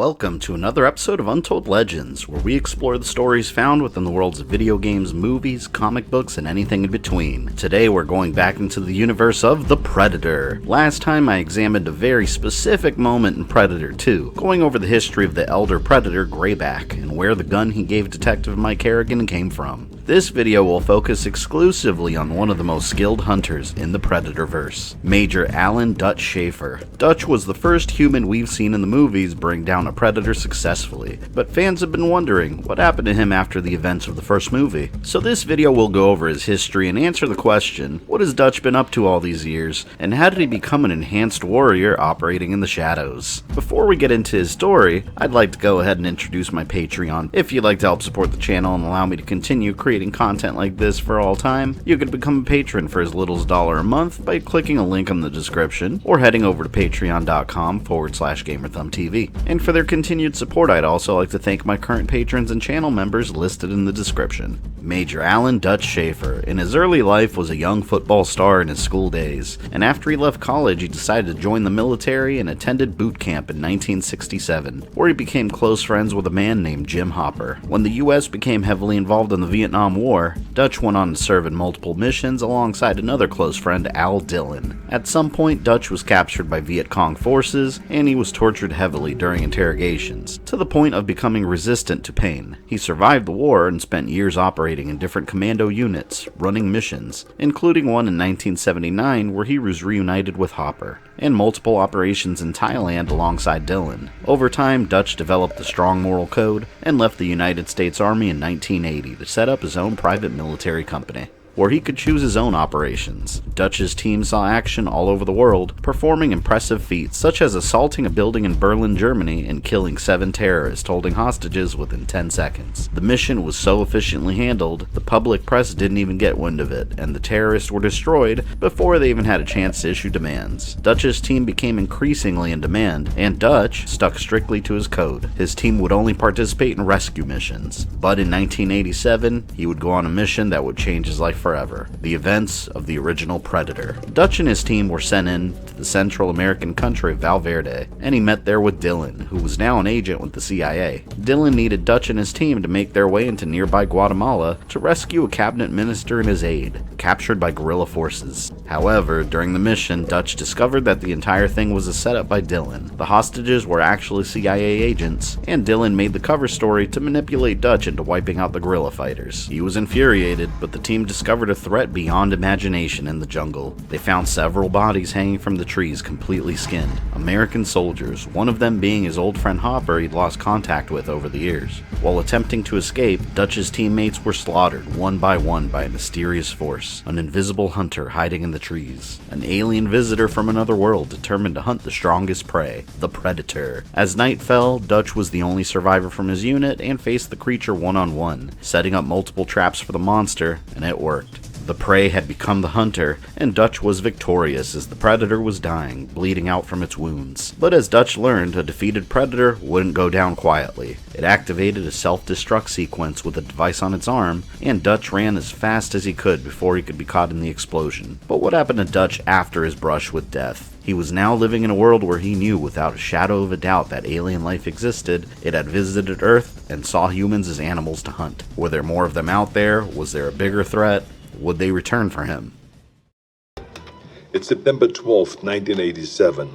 Welcome to another episode of Untold Legends, where we explore the stories found within the worlds of video games, movies, comic books, and anything in between. Today we're going back into the universe of The Predator. Last time I examined a very specific moment in Predator 2, going over the history of the elder Predator Greyback, and where the gun he gave Detective Mike Harrigan came from. This video will focus exclusively on one of the most skilled hunters in the Predatorverse, Major Alan Dutch Schaefer. Dutch was the first human we've seen in the movies bring down a predator successfully, but fans have been wondering what happened to him after the events of the first movie. So this video will go over his history and answer the question, what has Dutch been up to all these years, and how did he become an enhanced warrior operating in the shadows? Before we get into his story, I'd like to go ahead and introduce my Patreon. If you'd like to help support the channel and allow me to continue creating content like this for all time, you can become a patron for as little as $1 a month by clicking a link in the description or heading over to patreon.com/GamerThumbTV. And for their continued support, I'd also like to thank my current patrons and channel members listed in the description. Major Alan Dutch Schaefer, in his early life, was a young football star in his school days, and after he left college he decided to join the military and attended boot camp in 1967, where he became close friends with a man named Jim Hopper. When the US became heavily involved in the Vietnam War, Dutch went on to serve in multiple missions alongside another close friend, Al Dillon. At some point, Dutch was captured by Viet Cong forces, and he was tortured heavily during interrogations, to the point of becoming resistant to pain. He survived the war and spent years operating in different commando units, running missions, including one in 1979 where he was reunited with Hopper, and multiple operations in Thailand alongside Dillon. Over time, Dutch developed a strong moral code and left the United States Army in 1980 to set up his own private military company, where he could choose his own operations. Dutch's team saw action all over the world, performing impressive feats such as assaulting a building in Berlin, Germany, and killing 7 terrorists holding hostages within 10 seconds. The mission was so efficiently handled, the public press didn't even get wind of it, and the terrorists were destroyed before they even had a chance to issue demands. Dutch's team became increasingly in demand, and Dutch stuck strictly to his code. His team would only participate in rescue missions, but in 1987, he would go on a mission that would change his life forever: the events of the original Predator. Dutch and his team were sent in to the Central American country of Valverde, and he met there with Dillon, who was now an agent with the CIA. Dillon needed Dutch and his team to make their way into nearby Guatemala to rescue a cabinet minister and his aide, captured by guerrilla forces. However, during the mission, Dutch discovered that the entire thing was a setup by Dillon. The hostages were actually CIA agents, and Dillon made the cover story to manipulate Dutch into wiping out the guerrilla fighters. He was infuriated, but the team discovered a threat beyond imagination in the jungle. They found several bodies hanging from the trees, completely skinned. American soldiers, one of them being his old friend Hopper he'd lost contact with over the years. While attempting to escape, Dutch's teammates were slaughtered one by a mysterious force, an invisible hunter hiding in the trees, an alien visitor from another world determined to hunt the strongest prey, the Predator. As night fell, Dutch was the only survivor from his unit and faced the creature one-on-one, setting up multiple traps for the monster, and it worked. The prey had become the hunter, and Dutch was victorious as the Predator was dying, bleeding out from its wounds. But as Dutch learned, a defeated Predator wouldn't go down quietly. It activated a self-destruct sequence with a device on its arm, and Dutch ran as fast as he could before he could be caught in the explosion. But what happened to Dutch after his brush with death? He was now living in a world where he knew without a shadow of a doubt that alien life existed. It had visited Earth and saw humans as animals to hunt. Were there more of them out there? Was there a bigger threat? Would they return for him? It's September 12th, 1987.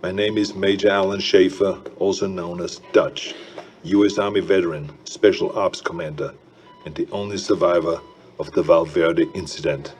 My name is Major Alan Schaefer, also known as Dutch, U.S. Army veteran, Special Ops Commander, and the only survivor of the Valverde incident.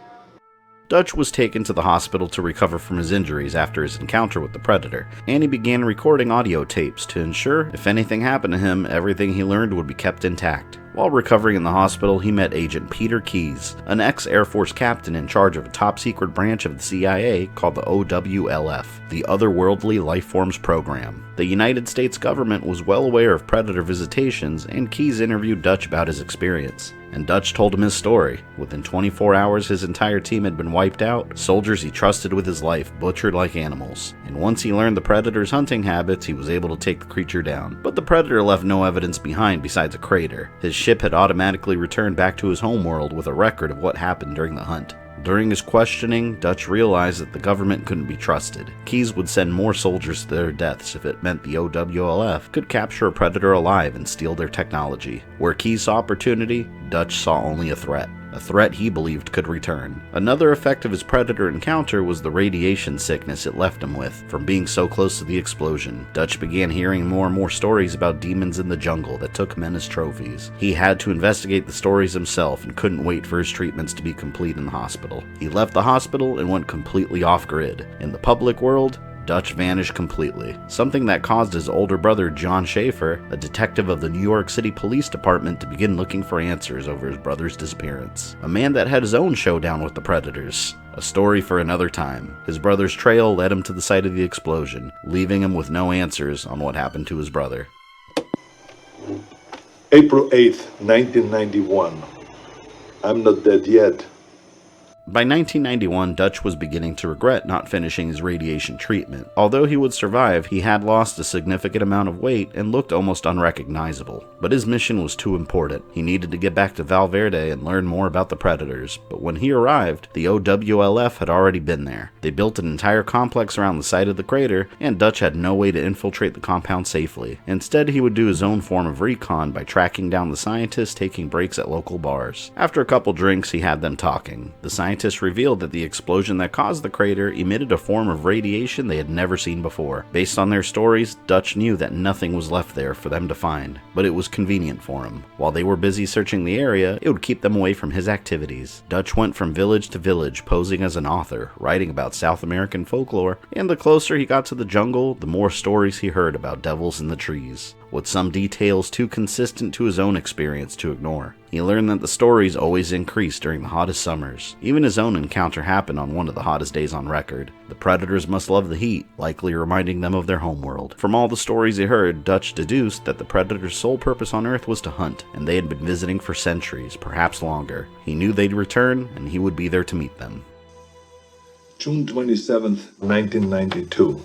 Dutch was taken to the hospital to recover from his injuries after his encounter with the Predator, and he began recording audio tapes to ensure if anything happened to him, everything he learned would be kept intact. While recovering in the hospital, he met Agent Peter Keyes, an ex-Air Force captain in charge of a top-secret branch of the CIA called the OWLF, the Otherworldly Lifeforms Program. The United States government was well aware of Predator visitations, and Keyes interviewed Dutch about his experience. And Dutch told him his story. Within 24 hours, his entire team had been wiped out, soldiers he trusted with his life butchered like animals. And once he learned the Predator's hunting habits, he was able to take the creature down. But the Predator left no evidence behind besides a crater. His ship had automatically returned back to his homeworld with a record of what happened during the hunt. During his questioning, Dutch realized that the government couldn't be trusted. Keyes would send more soldiers to their deaths if it meant the OWLF could capture a predator alive and steal their technology. Where Keyes saw opportunity, Dutch saw only a threat he believed could return. Another effect of his predator encounter was the radiation sickness it left him with from being so close to the explosion. Dutch began hearing more and more stories about demons in the jungle that took men as trophies. He had to investigate the stories himself and couldn't wait for his treatments to be complete in the hospital. He left the hospital and went completely off-grid. In the public world, Dutch vanished completely, something that caused his older brother John Schaefer, a detective of the New York City Police Department, to begin looking for answers over his brother's disappearance. A man that had his own showdown with the predators. A story for another time. His brother's trail led him to the site of the explosion, leaving him with no answers on what happened to his brother. April 8th, 1991. I'm not dead yet. By 1991, Dutch was beginning to regret not finishing his radiation treatment. Although he would survive, he had lost a significant amount of weight and looked almost unrecognizable. But his mission was too important. He needed to get back to Valverde and learn more about the predators. But when he arrived, the OWLF had already been there. They built an entire complex around the site of the crater, and Dutch had no way to infiltrate the compound safely. Instead, he would do his own form of recon by tracking down the scientists taking breaks at local bars. After a couple drinks, he had them talking. The scientists revealed that the explosion that caused the crater emitted a form of radiation they had never seen before. Based on their stories, Dutch knew that nothing was left there for them to find, but it was convenient for him. While they were busy searching the area, it would keep them away from his activities. Dutch went from village to village, posing as an author, writing about South American folklore, and the closer he got to the jungle, the more stories he heard about devils in the trees, with some details too consistent to his own experience to ignore. He learned that the stories always increased during the hottest summers. Even his own encounter happened on one of the hottest days on record. The predators must love the heat, likely reminding them of their homeworld. From all the stories he heard, Dutch deduced that the predators' sole purpose on Earth was to hunt, and they had been visiting for centuries, perhaps longer. He knew they'd return, and he would be there to meet them. June 27th, 1992.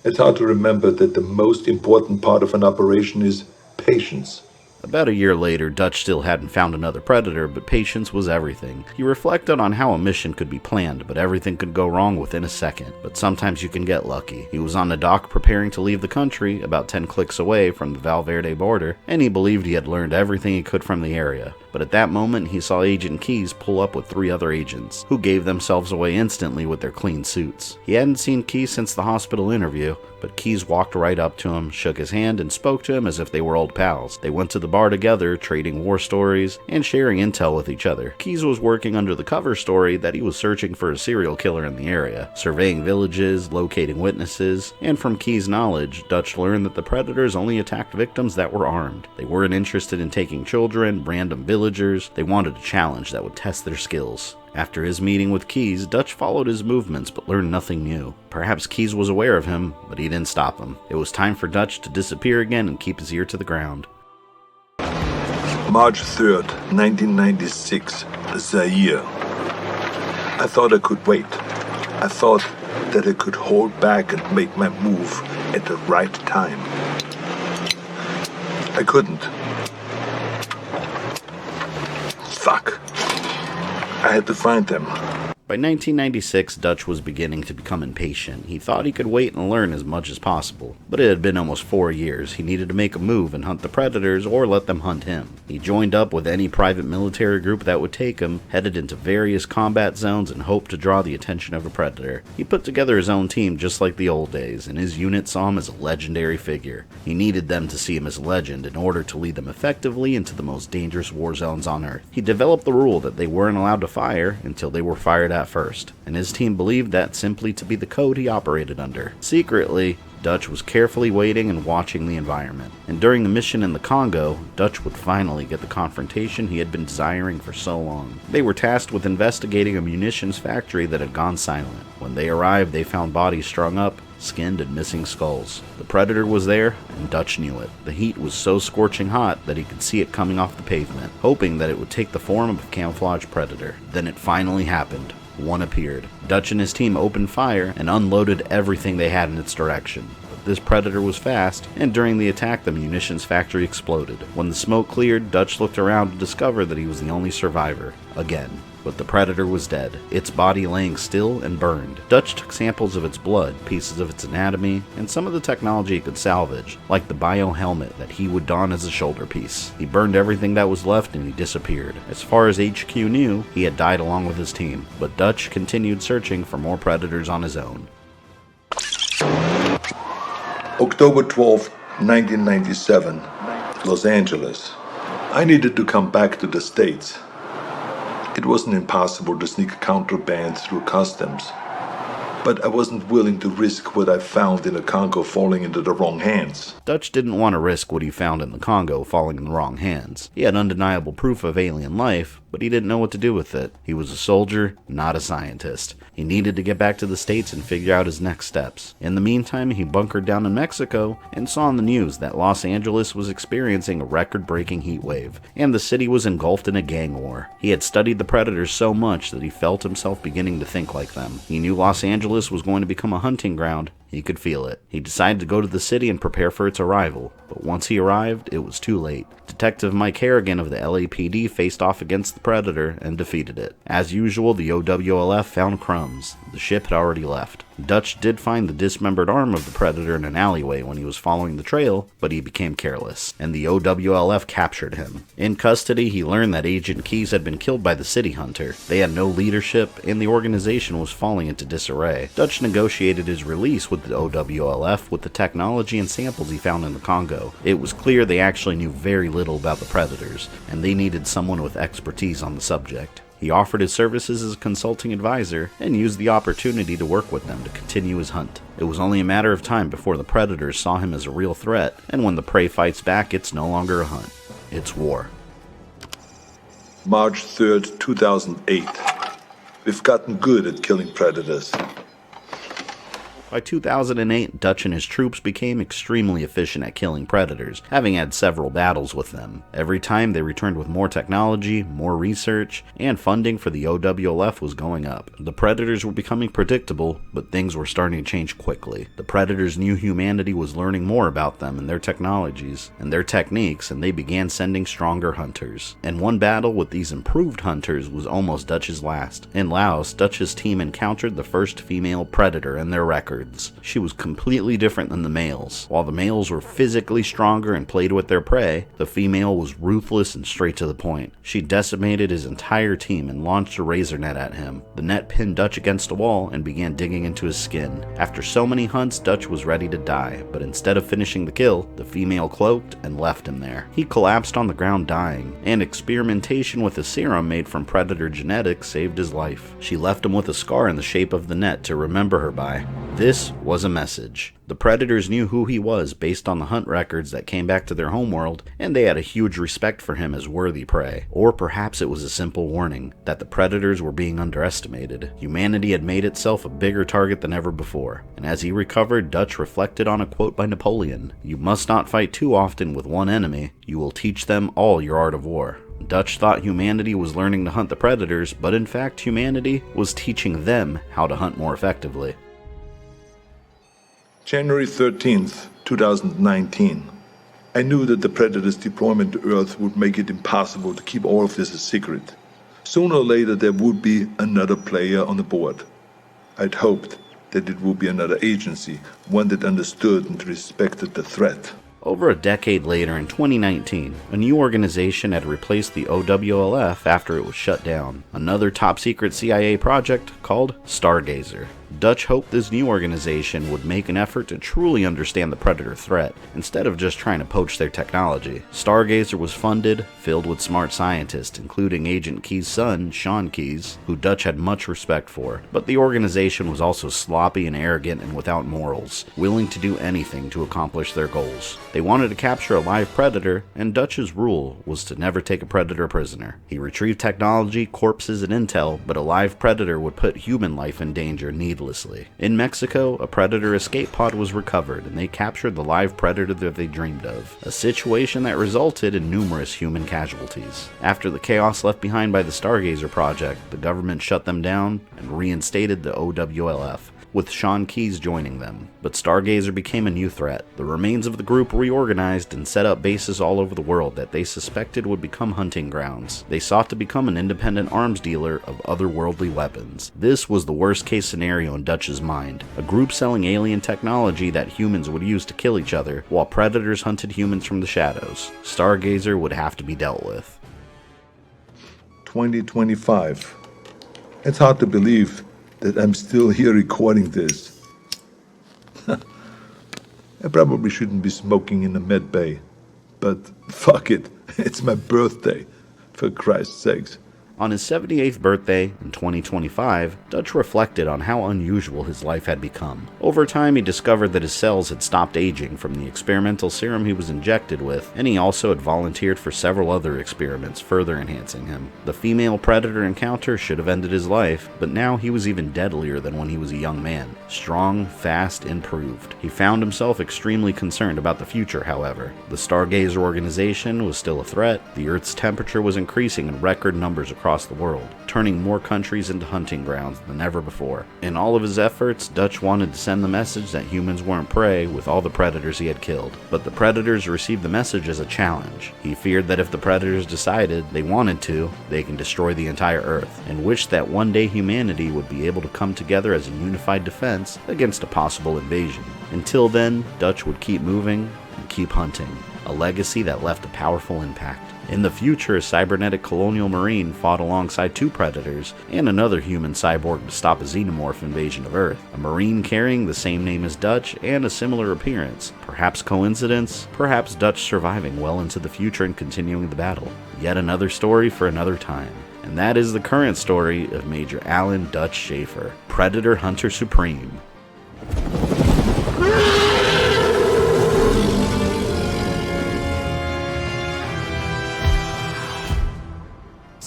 It's hard to remember that the most important part of an operation is patience. About a year later, Dutch still hadn't found another predator, but patience was everything. He reflected on how a mission could be planned, but everything could go wrong within a second. But sometimes you can get lucky. He was on the dock preparing to leave the country, about 10 clicks away from the Valverde border, and he believed he had learned everything he could from the area. But at that moment, he saw Agent Keyes pull up with 3 other agents, who gave themselves away instantly with their clean suits. He hadn't seen Keyes since the hospital interview, but Keyes walked right up to him, shook his hand, and spoke to him as if they were old pals. They went to the bar together, trading war stories and sharing intel with each other. Keyes was working under the cover story that he was searching for a serial killer in the area, surveying villages, locating witnesses, and from Keyes' knowledge, Dutch learned that the predators only attacked victims that were armed. They weren't interested in taking children, random villagers. They wanted a challenge that would test their skills. After his meeting with Keyes, Dutch followed his movements but learned nothing new. Perhaps Keyes was aware of him, but he didn't stop him. It was time for Dutch to disappear again and keep his ear to the ground. March 3rd, 1996, Zaire. I thought I could wait. I thought that I could hold back and make my move at the right time. I couldn't. Fuck. I had to find them. By 1996, Dutch was beginning to become impatient. He thought he could wait and learn as much as possible. But it had been almost 4 years. He needed to make a move and hunt the predators or let them hunt him. He joined up with any private military group that would take him, headed into various combat zones, and hoped to draw the attention of a predator. He put together his own team just like the old days, and his unit saw him as a legendary figure. He needed them to see him as a legend in order to lead them effectively into the most dangerous war zones on Earth. He developed the rule that they weren't allowed to fire until they were fired at first, and his team believed that simply to be the code he operated under. Secretly, Dutch was carefully waiting and watching the environment, and during the mission in the Congo, Dutch would finally get the confrontation he had been desiring for so long. They were tasked with investigating a munitions factory that had gone silent. When they arrived, they found bodies strung up, skinned, and missing skulls. The predator was there, and Dutch knew it. The heat was so scorching hot that he could see it coming off the pavement, hoping that it would take the form of a camouflaged predator. Then it finally happened. One appeared. Dutch and his team opened fire and unloaded everything they had in its direction. But this predator was fast, and during the attack the munitions factory exploded. When the smoke cleared, Dutch looked around to discover that he was the only survivor. Again. but the predator was dead, its body laying still and burned. Dutch took samples of its blood, pieces of its anatomy, and some of the technology it could salvage, like the bio helmet that he would don as a shoulder piece. He burned everything that was left and he disappeared. As far as HQ knew, he had died along with his team, but Dutch continued searching for more predators on his own. October 12, 1997, Los Angeles. I needed to come back to the States. It wasn't impossible to sneak contraband through customs, but I wasn't willing to risk what I found in the Congo falling into the wrong hands. Dutch didn't want to risk what he found in the Congo falling in the wrong hands. He had undeniable proof of alien life, but he didn't know what to do with it. He was a soldier, not a scientist. He needed to get back to the States and figure out his next steps. In the meantime, he bunkered down in Mexico and saw on the news that Los Angeles was experiencing a record-breaking heat wave, and the city was engulfed in a gang war. He had studied the predators so much that he felt himself beginning to think like them. He knew Los Angeles was going to become a hunting ground. He could feel it. He decided to go to the city and prepare for its arrival, but once he arrived, it was too late. Detective Mike Harrigan of the LAPD faced off against the Predator and defeated it. As usual, the OWLF found crumbs. The ship had already left. Dutch did find the dismembered arm of the Predator in an alleyway when he was following the trail, but he became careless, and the OWLF captured him. In custody, he learned that Agent Keys had been killed by the City Hunter. They had no leadership, and the organization was falling into disarray. Dutch negotiated his release with the OWLF with the technology and samples he found in the Congo. It was clear they actually knew very little about the Predators, and they needed someone with expertise on the subject. He offered his services as a consulting advisor and used the opportunity to work with them to continue his hunt. It was only a matter of time before the predators saw him as a real threat, and when the prey fights back, it's no longer a hunt. It's war. March 3rd, 2008. We've gotten good at killing predators. By 2008, Dutch and his troops became extremely efficient at killing predators, having had several battles with them. Every time they returned with more technology, more research, and funding for the OWLF was going up. The predators were becoming predictable, but things were starting to change quickly. The predators knew humanity was learning more about them and their technologies and their techniques, and they began sending stronger hunters. And one battle with these improved hunters was almost Dutch's last. In Laos, Dutch's team encountered the first female predator in their record. She was completely different than the males. While the males were physically stronger and played with their prey, the female was ruthless and straight to the point. She decimated his entire team and launched a razor net at him. The net pinned Dutch against a wall and began digging into his skin. After so many hunts, Dutch was ready to die, but instead of finishing the kill, the female cloaked and left him there. He collapsed on the ground dying, and experimentation with a serum made from predator genetics saved his life. She left him with a scar in the shape of the net to remember her by. This was a message. The predators knew who he was based on the hunt records that came back to their homeworld, and they had a huge respect for him as worthy prey. Or perhaps it was a simple warning that the predators were being underestimated. Humanity had made itself a bigger target than ever before, and as he recovered, Dutch reflected on a quote by Napoleon: "You must not fight too often with one enemy. You will teach them all your art of war." Dutch thought humanity was learning to hunt the predators, but in fact humanity was teaching them how to hunt more effectively. January 13th, 2019. I knew that the Predator's deployment to Earth would make it impossible to keep all of this a secret. Sooner or later there would be another player on the board. I'd hoped that it would be another agency, one that understood and respected the threat. Over a decade later, in 2019, a new organization had replaced the OWLF after it was shut down. Another top-secret CIA project called Stargazer. Dutch hoped this new organization would make an effort to truly understand the Predator threat, instead of just trying to poach their technology. Stargazer was funded, filled with smart scientists, including Agent Keyes' son, Sean Keyes, who Dutch had much respect for. But the organization was also sloppy and arrogant and without morals, willing to do anything to accomplish their goals. They wanted to capture a live predator, and Dutch's rule was to never take a predator prisoner. He retrieved technology, corpses, and intel, but a live predator would put human life in danger needlessly. In Mexico, a predator escape pod was recovered, and they captured the live predator that they dreamed of, a situation that resulted in numerous human casualties. After the chaos left behind by the Stargazer project, the government shut them down and reinstated the OWLF. with Sean Keyes joining them. But Stargazer became a new threat. The remains of the group reorganized and set up bases all over the world that they suspected would become hunting grounds. They sought to become an independent arms dealer of otherworldly weapons. This was the worst case scenario in Dutch's mind. A group selling alien technology that humans would use to kill each other, while predators hunted humans from the shadows. Stargazer would have to be dealt with. 2025. It's hard to believe that I'm still here recording this. I probably shouldn't be smoking in the med bay, but fuck it, it's my birthday, for Christ's sakes. On his 78th birthday, in 2025, Dutch reflected on how unusual his life had become. Over time, he discovered that his cells had stopped aging from the experimental serum he was injected with, and he also had volunteered for several other experiments, further enhancing him. The female predator encounter should have ended his life, but now he was even deadlier than when he was a young man. Strong, fast, improved. He found himself extremely concerned about the future, however. The Stargazer organization was still a threat, the Earth's temperature was increasing in record numbers across the world, turning more countries into hunting grounds than ever before. In all of his efforts, Dutch wanted to send the message that humans weren't prey with all the predators he had killed. But the predators received the message as a challenge. He feared that if the predators decided they wanted to, they can destroy the entire Earth, and wished that one day humanity would be able to come together as a unified defense against a possible invasion. Until then, Dutch would keep moving and keep hunting, a legacy that left a powerful impact. In the future, a cybernetic colonial marine fought alongside two predators and another human cyborg to stop a xenomorph invasion of Earth. A marine carrying the same name as Dutch and a similar appearance. Perhaps coincidence, perhaps Dutch surviving well into the future and continuing the battle. Yet another story for another time. And that is the current story of Major Alan Dutch Schaefer, Predator Hunter Supreme.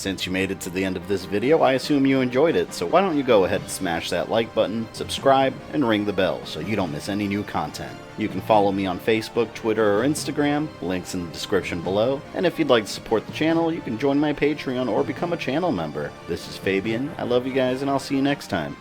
Since you made it to the end of this video, I assume you enjoyed it, so why don't you go ahead and smash that like button, subscribe, and ring the bell so you don't miss any new content. You can follow me on Facebook, Twitter, or Instagram, links in the description below, and if you'd like to support the channel, you can join my Patreon or become a channel member. This is Fabian, I love you guys, and I'll see you next time.